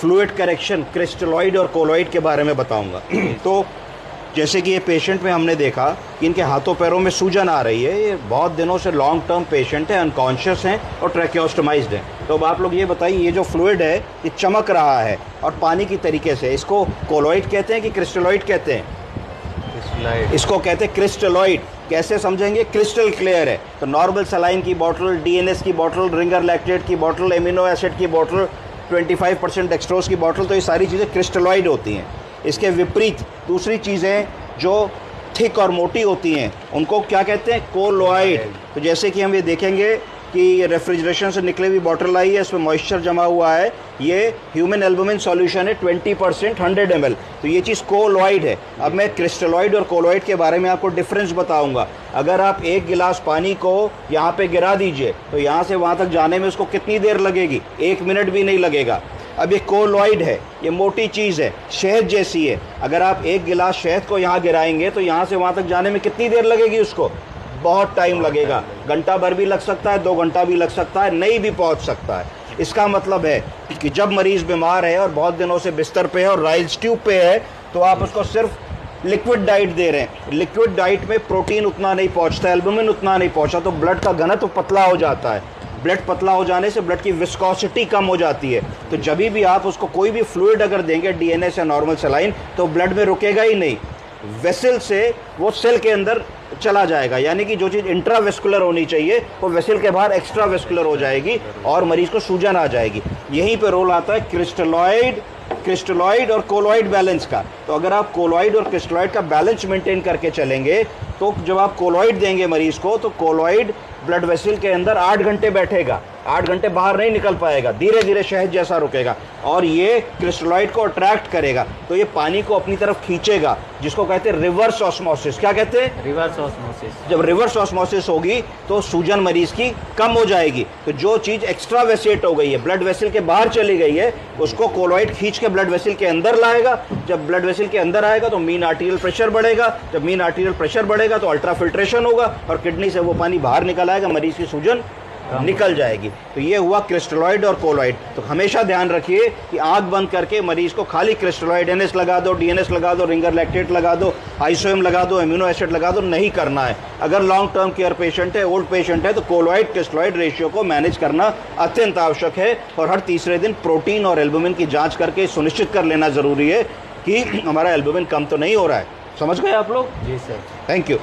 Fluid correction crystalloid और colloid के बारे में बताऊंगा। तो जैसे कि ये पेशेंट में हमने देखा कि इनके हाथों पैरों में सूजन आ रही है, ये बहुत दिनों से लॉन्ग टर्म पेशेंट है, अनकॉन्शियस हैं और ट्रैकियोस्टोमाइज्ड हैं। तो अब आप लोग ये बताइए, ये जो फ्लूइड है ये चमक रहा है और पानी की तरीके से, इसको कोलॉइड कहते हैं कि क्रिस्टलॉइड कहते हैं? इसको कहते हैं क्रिस्टलॉइड। कैसे समझेंगे? क्रिस्टल क्लियर है। तो नॉर्मल सलाइन की बोतल, डीएनएस की बोतल, रिंगर लैक्टेट की बोतल, एमिनो एसिड की बोतल, 25% डेक्सट्रोज की बोतल, तो ये सारी चीज़ें क्रिस्टलॉइड होती हैं। इसके विपरीत दूसरी चीज़ें जो थिक और मोटी होती हैं उनको क्या कहते हैं? कोलॉइड। तो जैसे कि हम ये देखेंगे कि रेफ्रिजरेशन से निकली हुई बॉटल आई है, इसमें मॉइस्चर जमा हुआ है, ये ह्यूमन एल्बुमिन सॉल्यूशन है 20% 100 ml, तो ये चीज़ कोलॉइड है। अब मैं क्रिस्टलॉइड और कोलॉइड के बारे में आपको डिफरेंस बताऊंगा। अगर आप एक गिलास पानी को यहाँ पे गिरा दीजिए तो यहाँ से वहाँ तक जाने में उसको कितनी देर लगेगी? 1 मिनट भी नहीं लगेगा। अब ये कोलॉइड है, ये मोटी चीज़ है, शहद जैसी है। अगर आप एक गिलास शहद को यहाँ गिराएंगे तो यहाँ से वहाँ तक जाने में कितनी देर लगेगी? उसको बहुत टाइम लगेगा, घंटा भर भी लग सकता है, 2 घंटा भी लग सकता है, नहीं भी पहुँच सकता है। इसका मतलब है कि जब मरीज़ बीमार है और बहुत दिनों से बिस्तर पे है और राइल्स ट्यूब पे है, तो आप उसको सिर्फ लिक्विड डाइट दे रहे हैं। लिक्विड डाइट में प्रोटीन उतना नहीं पहुँचता, एल्बुमिन उतना नहीं पहुँचा, तो ब्लड का घनत्व पतला हो जाता है। ब्लड पतला हो जाने से ब्लड की विस्कोसिटी कम हो जाती है। तो जब भी आप उसको कोई भी फ्लूइड अगर देंगे, डीएनएस या नॉर्मल सलाइन, तो ब्लड में रुकेगा ही नहीं, वेसल से वो सेल के अंदर चला जाएगा। यानी कि जो चीज़ इंट्रावेस्कुलर होनी चाहिए वो वेसल के बाहर एक्स्ट्रावेस्कुलर हो जाएगी और मरीज को सूजन आ जाएगी। यहीं पे रोल आता है क्रिस्टलॉइड और कोलॉइड बैलेंस का। तो अगर आप कोलॉइड और क्रिस्टलॉइड का बैलेंस मेंटेन करके चलेंगे तो जब आप कोलॉइड देंगे मरीज को, तो कोलॉइड ब्लड वेसल के अंदर 8 घंटे बैठेगा, 8 घंटे बाहर नहीं निकल पाएगा, धीरे धीरे शहद जैसा रुकेगा, और ये क्रिस्टलॉइड को अट्रैक्ट करेगा, तो ये पानी को अपनी तरफ खींचेगा, जिसको कहते हैं रिवर्स ऑस्मोसिस। क्या कहते हैं? Reverse osmosis. जब रिवर्स ऑस्मोसिस होगी तो सूजन मरीज की कम हो जाएगी। तो जो चीज़ एक्स्ट्रा वेसेट हो गई है, ब्लड वेसल के बाहर चली गई है, उसको कोलॉइड खींच के ब्लड वेसल के अंदर लाएगा। जब ब्लड वेसल के अंदर आएगा तो मीन आर्टीरियल प्रेशर बढ़ेगा, जब मीन आर्टीरियल प्रेशर बढ़ेगा तो अल्ट्रा फिल्ट्रेशन होगा और किडनी से वो पानी बाहर निकल आएगा, मरीज की सूजन निकल जाएगी। तो ये हुआ क्रिस्टलॉइड और कोलॉइड। तो हमेशा ध्यान रखिए कि आंख बंद करके मरीज को खाली क्रिस्टलॉइड, एनएस लगा दो, डीएनएस लगा दो, रिंगर लैक्टेट लगा दो, आइसोएम लगा दो, एमिनो एसिड लगा दो, नहीं करना है। अगर लॉन्ग टर्म केयर पेशेंट है, ओल्ड पेशेंट है, तो कोलॉइड क्रिस्टलॉइड रेशियो को मैनेज करना अत्यंत आवश्यक है। और हर तीसरे दिन प्रोटीन और एल्बुमिन की जाँच करके सुनिश्चित कर लेना ज़रूरी है कि हमारा एल्बुमिन कम तो नहीं हो रहा है। समझ गए आप लोग? जी सर। Thank you.